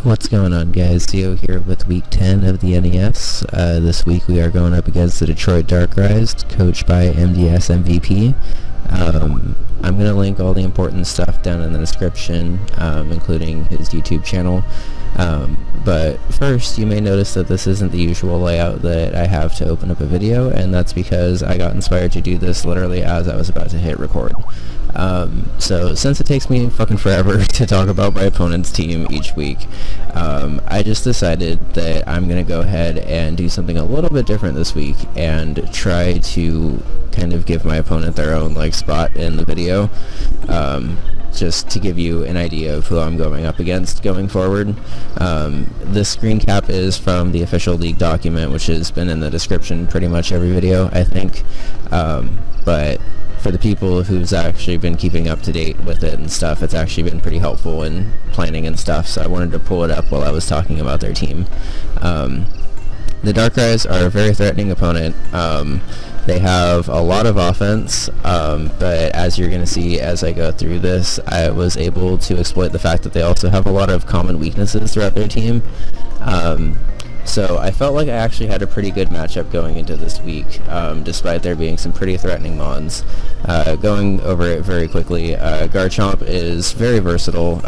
What's going on, guys? Theo here with week 10 of the NES. This week we are going up against the Detroit Darkrais, coached by MDS MVP. I'm going to link all the important stuff down in the description, including his YouTube channel. But first, you may notice that this isn't the usual layout that I have to open up a video, and that's because I got inspired to do this literally as I was about to hit record. So since it takes me fucking forever to talk about my opponent's team each week, I just decided that I'm gonna go ahead and do something a little bit different this week and try to kind of give my opponent their own spot in the video, just to give you an idea of who I'm going up against going forward. This screen cap is from the official league document, which has been in the description pretty much every video, I think, but for the people who's actually been keeping up to date with it and stuff, it's actually been pretty helpful in planning and stuff, so I wanted to pull it up while I was talking about their team. The Darkrais are a very threatening opponent. They have a lot of offense, but as you're going to see as I go through this, I was able to exploit the fact that they also have a lot of common weaknesses throughout their team. So I felt like I actually had a pretty good matchup going into this week, despite there being some pretty threatening mons. Going over it very quickly, Garchomp is very versatile.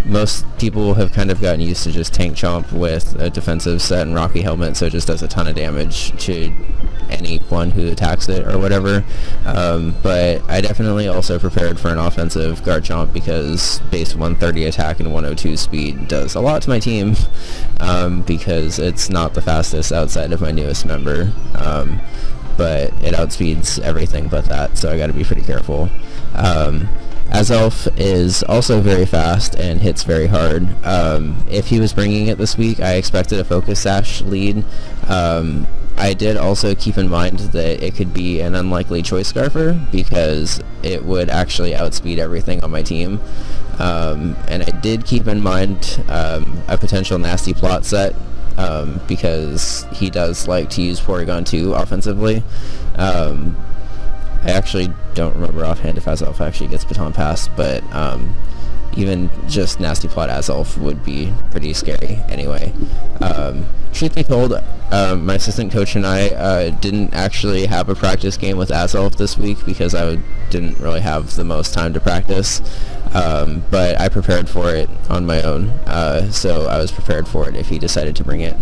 Most people have kind of gotten used to just Tank Chomp with a defensive set and Rocky Helmet, so it just does a ton of damage to anyone who attacks it or whatever. But I definitely also prepared for an offensive Garchomp because base 130 attack and 102 speed does a lot to my team, because it's not the fastest outside of my newest member, but it outspeeds everything but that, so I gotta be pretty careful. Azelf is also very fast and hits very hard. If he was bringing it this week, I expected a Focus Sash lead. I did also keep in mind that it could be an unlikely Choice Scarfer because it would actually outspeed everything on my team. And I did keep in mind a potential nasty plot set, because he does like to use Porygon 2 offensively. I actually don't remember offhand if Azelf actually gets Baton Pass, but even just Nasty Plot Azelf would be pretty scary anyway. Truth be told, my assistant coach and I didn't actually have a practice game with Azelf this week because I didn't really have the most time to practice, but I prepared for it on my own, so I was prepared for it if he decided to bring it.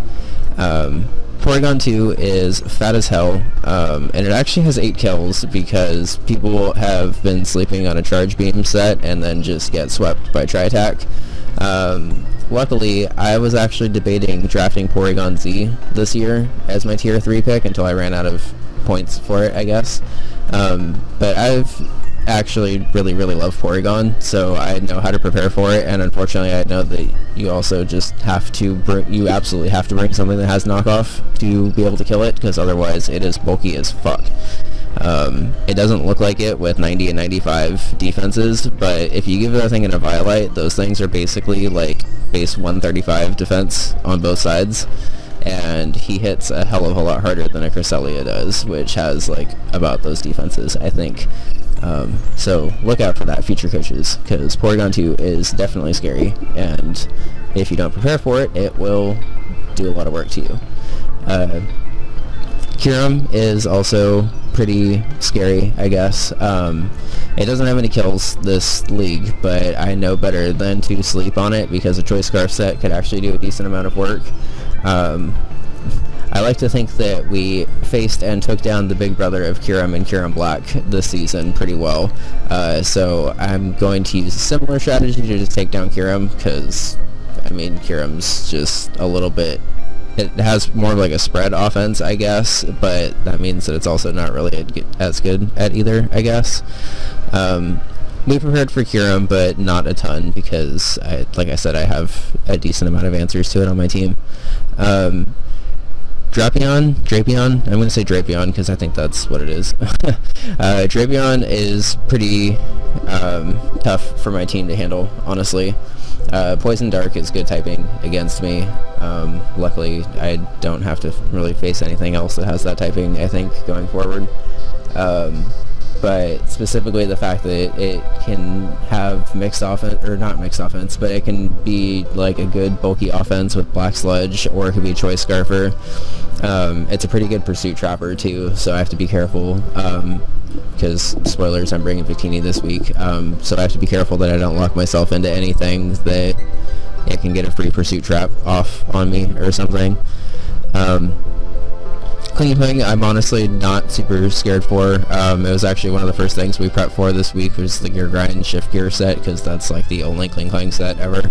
Porygon 2 is fat as hell, and it actually has 8 kills because people have been sleeping on a Charge Beam set and then just get swept by Tri-Attack. Luckily, I was actually debating drafting Porygon Z this year as my tier 3 pick until I ran out of points for it, I guess. But I've actually really love Porygon, so I know how to prepare for it, and unfortunately I know that you also just have to you absolutely have to bring something that has knockoff to be able to kill it, because otherwise it is bulky as fuck. It doesn't look like it with 90 and 95 defenses, but if you give that thing an Eviolite, those things are basically like base 135 defense on both sides, and he hits a hell of a lot harder than a Cresselia does, which has about those defenses, I think. So look out for that, future coaches, because Porygon 2 is definitely scary, and if you don't prepare for it, it will do a lot of work to you. Kyurem is also pretty scary, I guess. It doesn't have any kills this league, but I know better than to sleep on it because a Choice Scarf set could actually do a decent amount of work. I like to think that we faced and took down the big brother of Kyurem and Kyurem Black this season pretty well, so I'm going to use a similar strategy to just take down Kyurem, because, I mean, Kyurem's just a little bit, it has more like a spread offense, I guess, but that means that it's also not really as good at either, I guess. We prepared for Kyurem, but not a ton, because, like I said, I have a decent amount of answers to it on my team. Drapion, I'm going to say Drapion because I think that's what it is. Drapion is pretty tough for my team to handle, honestly. Poison Dark is good typing against me. Luckily, I don't have to really face anything else that has that typing, I think, going forward. but specifically the fact that it can have mixed offense, or not mixed offense, but it can be like a good bulky offense with Black Sludge, or it could be a Choice Scarfer. It's a pretty good Pursuit Trapper too, so I have to be careful, because, spoilers, I'm bringing Victini this week, so I have to be careful that I don't lock myself into anything that it can get a free Pursuit Trap off on me or something. Clean Ping, I'm honestly not super scared for. It was actually one of the first things we prepped for this week, was the Gear Grind Shift Gear set, because that's like the only Cling Clang set ever.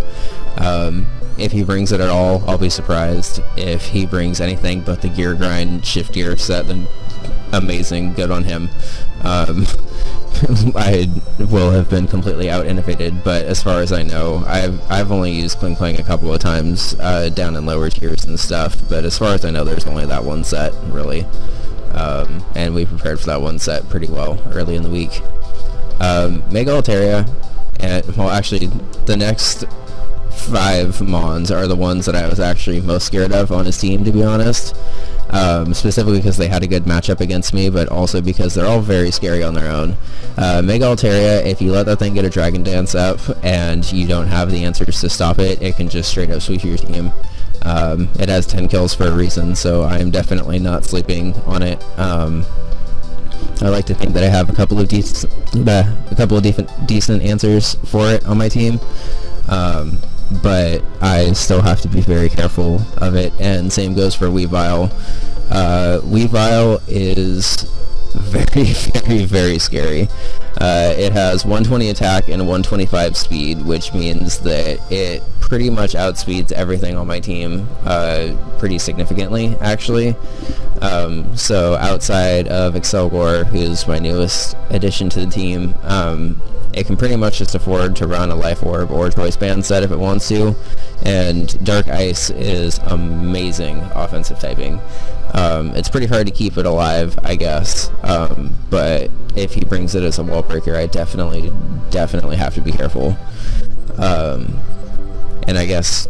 If he brings it at all, I'll be surprised. If he brings anything but the Gear Grind Shift Gear set, then amazing, good on him. I will have been completely out-innovated, but as far as I know, I've only used Cling Clang a couple of times down in lower tiers and stuff, but as far as I know, there's only that one set, really. And we prepared for that one set pretty well early in the week. Mega Altaria, and, well, actually, the next 5 Mons are the ones that I was actually most scared of on his team, to be honest. Specifically because they had a good matchup against me, but also because they're all very scary on their own. Mega Altaria, if you let that thing get a Dragon Dance up and you don't have the answers to stop it, it can just straight up sweep your team. It has 10 kills for a reason, so I am definitely not sleeping on it. I like to think that I have a couple of decent answers for it on my team. But I still have to be very careful of it, and same goes for Weavile. Weavile is very, very, very scary. It has 120 attack and 125 speed, which means that it pretty much outspeeds everything on my team pretty significantly, actually. So outside of Excelgor, who's my newest addition to the team, it can pretty much just afford to run a Life Orb or Choice Band set if it wants to, and Darkrais is amazing offensive typing. It's pretty hard to keep it alive, I guess, but if he brings it as a wall breaker, I definitely have to be careful. And I guess,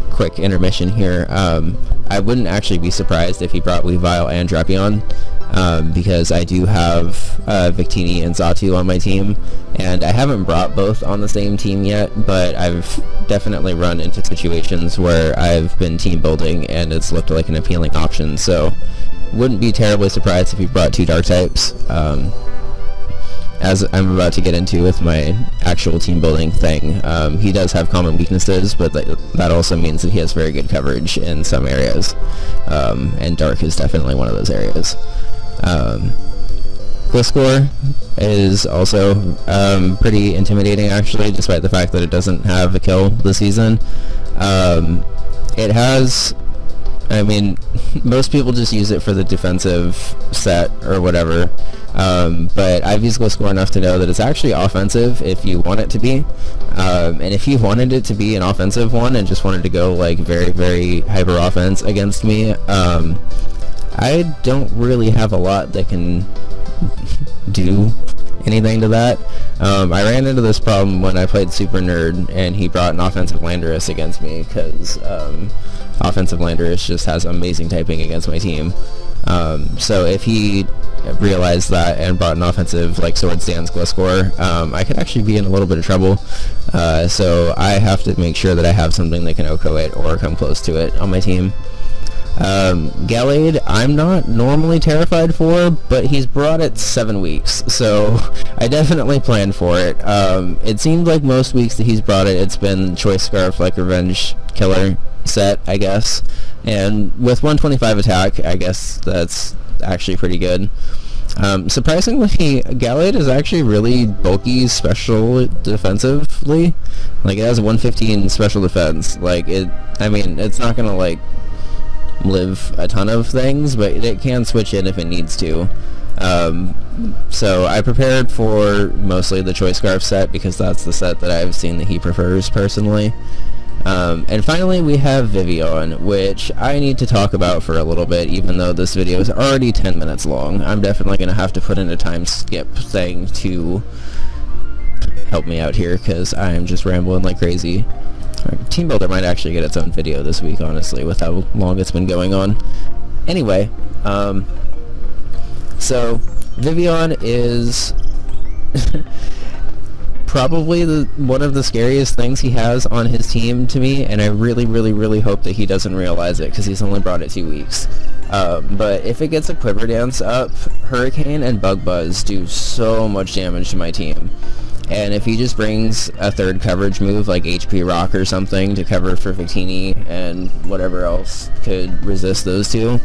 quick intermission here, I wouldn't actually be surprised if he brought Weavile and Drapion, because I do have Victini and Xatu on my team, and I haven't brought both on the same team yet, but I've definitely run into situations where I've been team building and it's looked like an appealing option, so wouldn't be terribly surprised if he brought 2 dark types, as I'm about to get into with my actual team building thing. He does have common weaknesses, but that also means that he has very good coverage in some areas, and dark is definitely one of those areas. Gliscor is also pretty intimidating, actually, despite the fact that it doesn't have a kill this season. It has, I mean, most people just use it for the defensive set or whatever, but I've used Gliscor enough to know that it's actually offensive if you want it to be, and if you wanted it to be an offensive one and just wanted to go like very, very hyper offense against me, I don't really have a lot that can do anything to that. I ran into this problem when I played Super Nerd and he brought an offensive Landorus against me, because offensive Landorus just has amazing typing against my team. So if he realized that and brought an offensive like Sword Stance Gliscor, I could actually be in a little bit of trouble. So I have to make sure that I have something that can OHKO it or come close to it on my team. Gallade, I'm not normally terrified for, but he's brought it 7 weeks, so I definitely planned for it. It seemed like most weeks that he's brought it, it's been Choice Scarf, like Revenge Killer set, I guess. And with 125 attack, I guess that's actually pretty good. Surprisingly, Gallade is actually really bulky special defensively. Like, it has a 115 special defense. Like, I mean, it's not gonna, like, live a ton of things, but it can switch in if it needs to. So I prepared for mostly the Choice Scarf set because that's the set that I've seen that he prefers personally. And finally we have Vivillon, which I need to talk about for a little bit, even though this video is already 10 minutes long. I'm definitely going to have to put in a time skip thing to help me out here, because I'm just rambling like crazy. Teambuilder might actually get its own video this week, honestly, with how long it's been going on. Anyway, So Vivian is probably one of the scariest things he has on his team to me, and I really hope that he doesn't realize it, because he's only brought it 2 weeks. But if it gets a Quiver Dance up, Hurricane and Bug Buzz do so much damage to my team. And if he just brings a third coverage move like HP Rock or something to cover for Victini and whatever else could resist those two,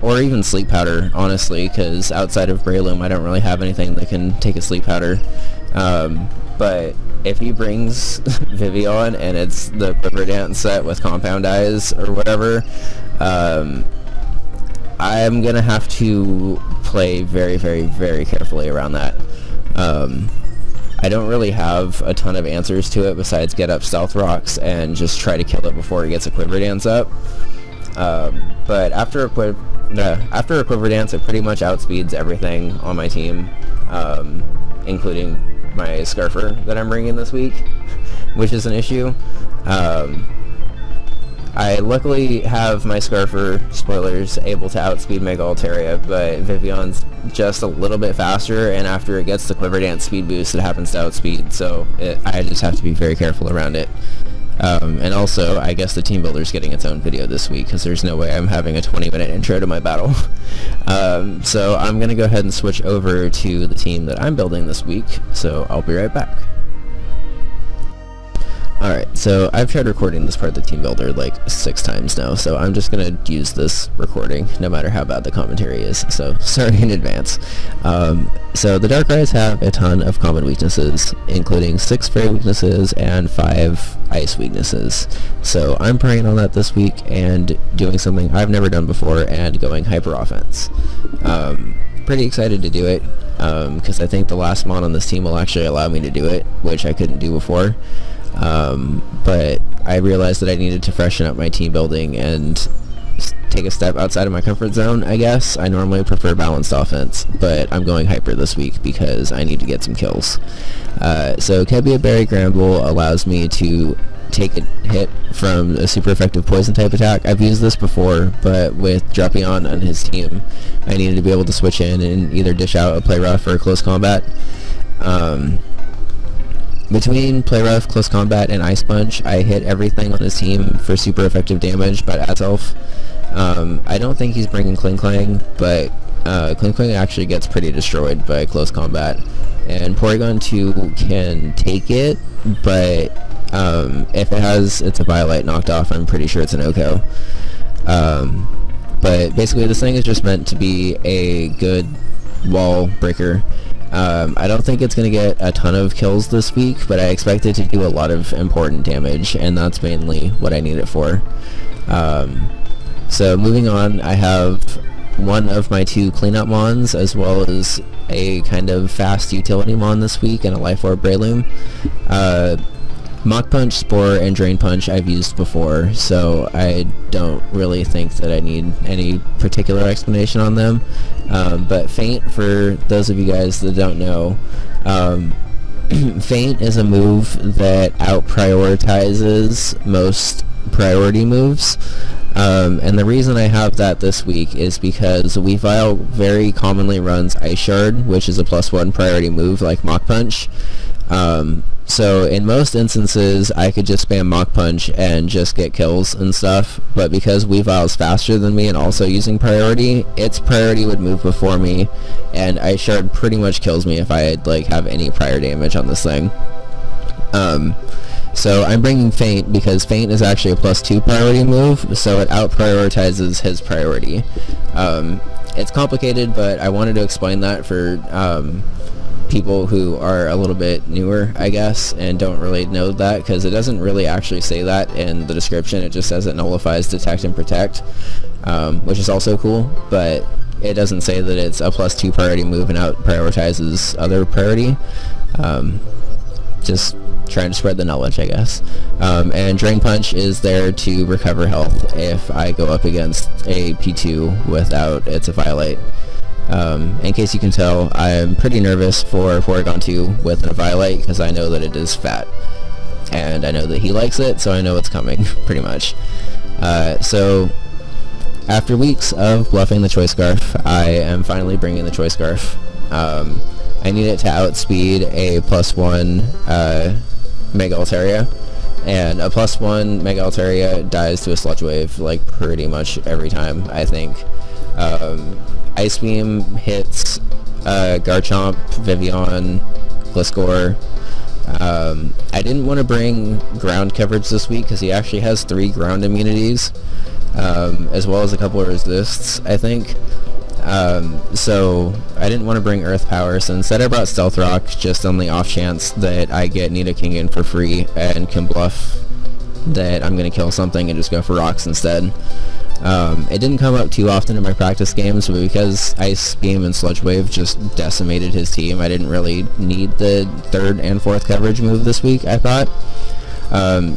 or even Sleep Powder, honestly, because outside of Breloom I don't really have anything that can take a Sleep Powder. But if he brings Vivian and it's the Quiver Dance set with Compound Eyes or whatever, I'm gonna have to play very carefully around that. I don't really have a ton of answers to it besides get up Stealth Rocks and just try to kill it before it gets a Quiver Dance up. But after a Quiver Dance, it pretty much outspeeds everything on my team, including my Scarfer that I'm bringing this week, which is an issue. I luckily have my Scarfer, spoilers, able to outspeed Mega Altaria, but Vivian's just a little bit faster, and after it gets the Quiver Dance speed boost, it happens to outspeed, so I just have to be very careful around it. And also, I guess the Teambuilder's getting its own video this week, because there's no way I'm having a 20-minute intro to my battle. So I'm going to go ahead and switch over to the team that I'm building this week, so I'll be right back. Alright, so I've tried recording this part of the Teambuilder like 6 times now, so I'm just gonna use this recording, no matter how bad the commentary is, so sorry in advance. So the Darkrais have a ton of common weaknesses, including 6 fairy weaknesses and 5 ice weaknesses. So I'm preying on that this week and doing something I've never done before and going hyper offense. Pretty excited to do it, because I think the last mod on this team will actually allow me to do it, which I couldn't do before. But I realized that I needed to freshen up my team building and take a step outside of my comfort zone, I guess. I normally prefer balanced offense, but I'm going hyper this week because I need to get some kills. So Kebia Berry Gramble allows me to take a hit from a super effective poison type attack. I've used this before, but with Drapion on his team, I needed to be able to switch in and either dish out a Play Rough or a Close Combat. Between Play Rough, Close Combat, and Ice Punch, I hit everything on his team for super effective damage, but as Elf, I don't think he's bringing Kling Klang, but Kling Klang actually gets pretty destroyed by Close Combat. And Porygon 2 can take it, but if it has its Violite knocked off, I'm pretty sure it's an OHKO. But basically this thing is just meant to be a good wall breaker. I don't think it's going to get a ton of kills this week, but I expect it to do a lot of important damage, and that's mainly what I need it for. So moving on, I have one of my 2 cleanup mons, as well as a kind of fast utility mon this week, and a Life Orb Breloom. Mach Punch, Spore, and Drain Punch I've used before, so I don't really think that I need any particular explanation on them. But Feint, for those of you guys that don't know, Feint is a move that out-prioritizes most priority moves. And the reason I have that this week is because Weavile very commonly runs Ice Shard, which is a +1 priority move like Mach Punch. So in most instances I could just spam Mach Punch and just get kills and stuff, but because Weavile's faster than me and also using priority, its priority would move before me, and Ice Shard pretty much kills me if I like have any prior damage on this thing. So I'm bringing Feint because Feint is actually a +2 priority move, so it out-prioritizes his priority. It's complicated, but I wanted to explain that for people who are a little bit newer, I guess, and don't really know that, because it doesn't really actually say that in the description. It just says it nullifies Detect and Protect, which is also cool, but it doesn't say that it's a +2 priority move and out-prioritizes other priority. Just trying to spread the knowledge, I guess. And Drain Punch is there to recover health if I go up against a P2 without its Violite. In case you can tell, I'm pretty nervous for Porygon 2 with a Violite because I know that it is fat. And I know that he likes it, so I know it's coming, pretty much. So After weeks of bluffing the Choice Scarf, I am finally bringing the Choice Scarf. I need it to outspeed a +1 Mega Altaria, and a +1 Mega Altaria dies to a Sludge Wave like pretty much every time, I think. Ice Beam hits Garchomp, Vivian, Gliscor. I didn't want to bring ground coverage this week because he actually has 3 ground immunities, as well as a couple of resists, I think. So I didn't want to bring Earth Power, so instead I brought Stealth Rock just on the off chance that I get Nidoking in for free and can bluff that I'm going to kill something and just go for rocks instead. It didn't come up too often in my practice games, but because Ice Beam and Sludge Wave just decimated his team, I didn't really need the 3rd and 4th coverage move this week, I thought.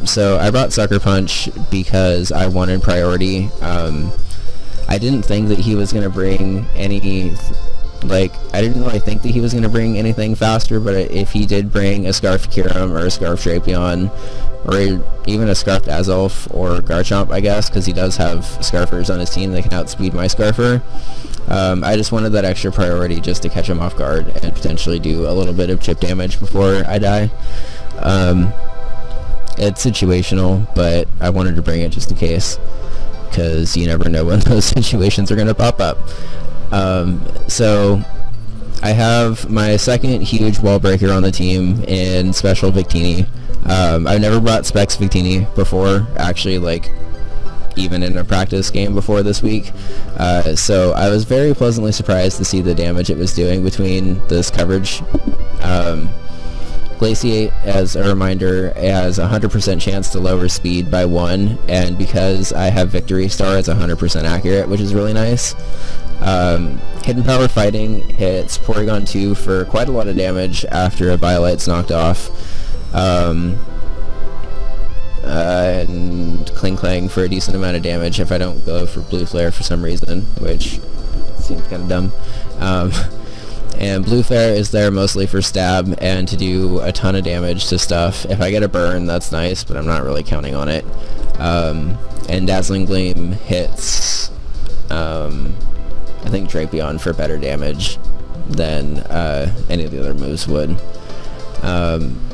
So I brought Sucker Punch because I wanted priority. I didn't think that he was going to bring any, I didn't really think that he was going to bring anything faster, but if he did bring a Scarf Kyurem or a Scarf Drapion, or even a Scarfed Azelf or Garchomp, I guess, because he does have Scarfers on his team that can outspeed my Scarfer. I just wanted that extra priority just to catch him off guard and potentially do a little bit of chip damage before I die. It's situational, but I wanted to bring it just in case, because you never know when those situations are going to pop up. So I have my 2nd huge wall breaker on the team in Special Victini. I've never brought Specs Victini before, actually, even in a practice game before this week. So I was very pleasantly surprised to see the damage it was doing between this coverage. Glaciate, as a reminder, has a 100% chance to lower speed by 1, and because I have Victory Star, it's 100% accurate, which is really nice. Hidden Power Fighting hits Porygon 2 for quite a lot of damage after a Violet's knocked off. And Kling Klang for a decent amount of damage if I don't go for Blue Flare for some reason, which seems kind of dumb. And Blue Flare is there mostly for stab and to do a ton of damage to stuff. If I get a burn, that's nice, but I'm not really counting on it. And Dazzling Gleam hits, I think, Drapion for better damage than any of the other moves would.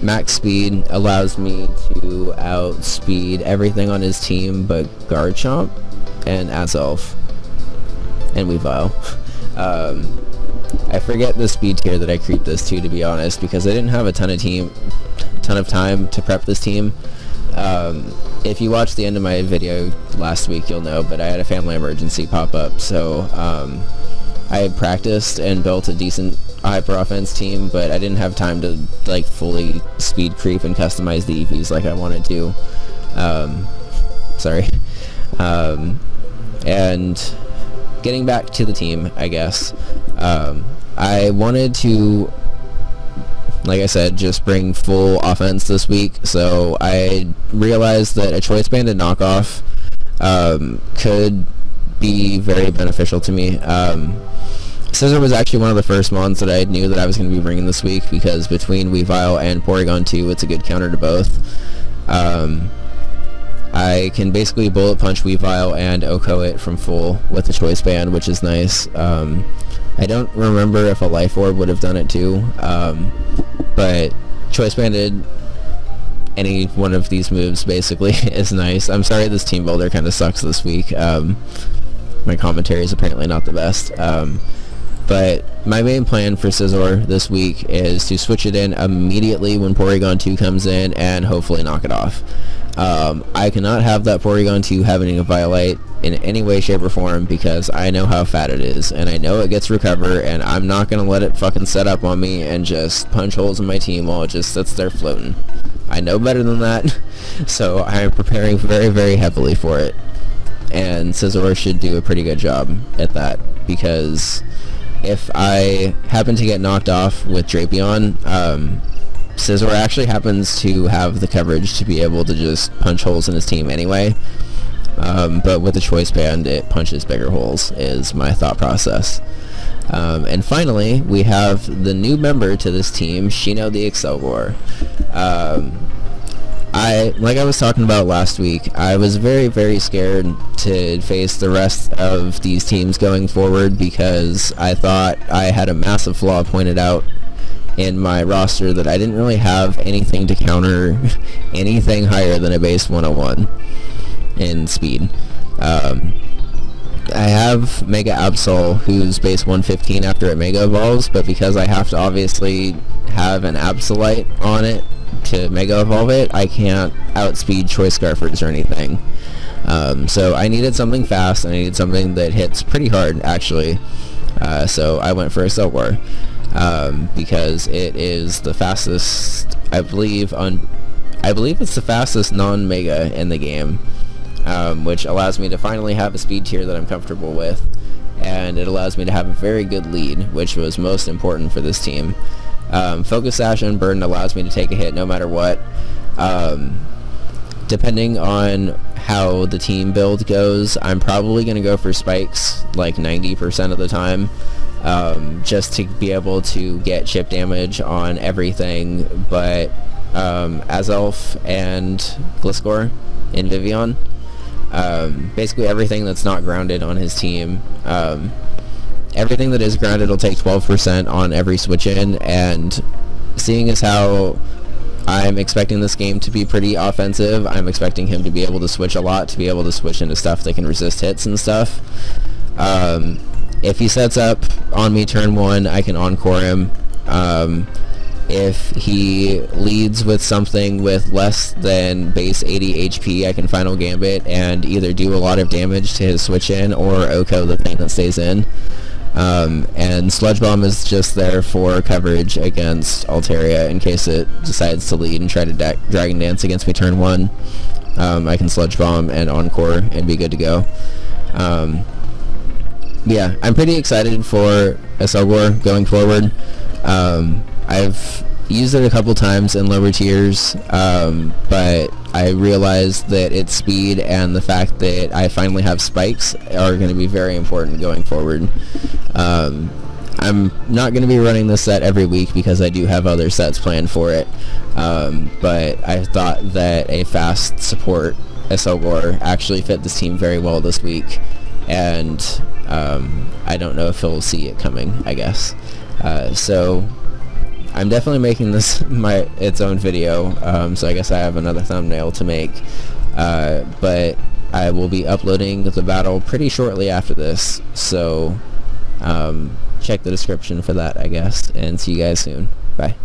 Max Speed allows me to outspeed everything on his team but Garchomp and Azelf and Weavile. I forget the speed tier that I creeped this to be honest, because I didn't have a ton of time to prep this team. If you watched the end of my video last week, you'll know, but I had a family emergency pop up, so I had practiced and built a decent hyper offense team, but I didn't have time to fully speed creep and customize the EVs like I wanted to. Sorry. And getting back to the team, I guess, I wanted to, like I said, just bring full offense this week, so I realized that a Choice Banded knockoff could be very beneficial to me. Scizor was actually one of the first mons that I knew that I was going to be bringing this week, because between Weavile and Porygon 2, it's a good counter to both. I can basically Bullet Punch Weavile and OHKO it from full with the Choice Band, which is nice. I don't remember if a Life Orb would have done it too, but Choice Banded any one of these moves basically is nice. I'm sorry this Teambuilder kind of sucks this week. My commentary is apparently not the best. But my main plan for Scizor this week is to switch it in immediately when Porygon 2 comes in and hopefully knock it off. I cannot have that Porygon 2 having a Violite in any way, shape, or form, because I know how fat it is, and I know it gets Recover, and I'm not going to let it fucking set up on me and just punch holes in my team while it just sits there floating. I know better than that, so I am preparing very, very heavily for it. And Scizor should do a pretty good job at that, because if I happen to get knocked off with Drapion, Scizor actually happens to have the coverage to be able to just punch holes in his team anyway. But with the Choice Band, it punches bigger holes, is my thought process. And finally, we have the new member to this team, Shino the Excelgor. like I was talking about last week, I was very, very scared to face the rest of these teams going forward because I thought I had a massive flaw pointed out in my roster that I didn't really have anything to counter anything higher than a base 101 in speed. I have Mega Absol, who's base 115 after it Mega Evolves, but because I have to obviously have an Absolite on it to Mega Evolve it, I can't outspeed Choice Scarfers or anything. So I needed something fast, and I needed something that hits pretty hard, actually. So I went for a Selvar, because it is the fastest, I believe it's the fastest non-Mega in the game, which allows me to finally have a speed tier that I'm comfortable with, and it allows me to have a very good lead, which was most important for this team. Focus Sash and Burden allows me to take a hit no matter what. Depending on how the team build goes, I'm probably going to go for spikes like 90% of the time, just to be able to get chip damage on everything but Azelf and Gliscor in Vivian. Basically everything that's not grounded on his team. Everything that is grounded will take 12% on every switch in, and seeing as how I'm expecting this game to be pretty offensive, I'm expecting him to be able to switch a lot, to be able to switch into stuff that can resist hits and stuff. If he sets up on me turn 1, I can encore him. If he leads with something with less than base 80 HP, I can Final Gambit and either do a lot of damage to his switch in or OHKO the thing that stays in. And Sludge Bomb is just there for coverage against Altaria in case it decides to lead and try to Dragon Dance against me turn 1. I can Sludge Bomb and Encore and be good to go. Yeah, I'm pretty excited for Selvar going forward. I've used it a couple times in lower tiers, but I realized that its speed and the fact that I finally have spikes are going to be very important going forward. I'm not going to be running this set every week because I do have other sets planned for it, but I thought that a fast support Selvar actually fit this team very well this week, and I don't know if he'll see it coming, I guess. So I'm definitely making this its own video, so I guess I have another thumbnail to make, but I will be uploading the battle pretty shortly after this, so check the description for that, I guess, and see you guys soon. Bye.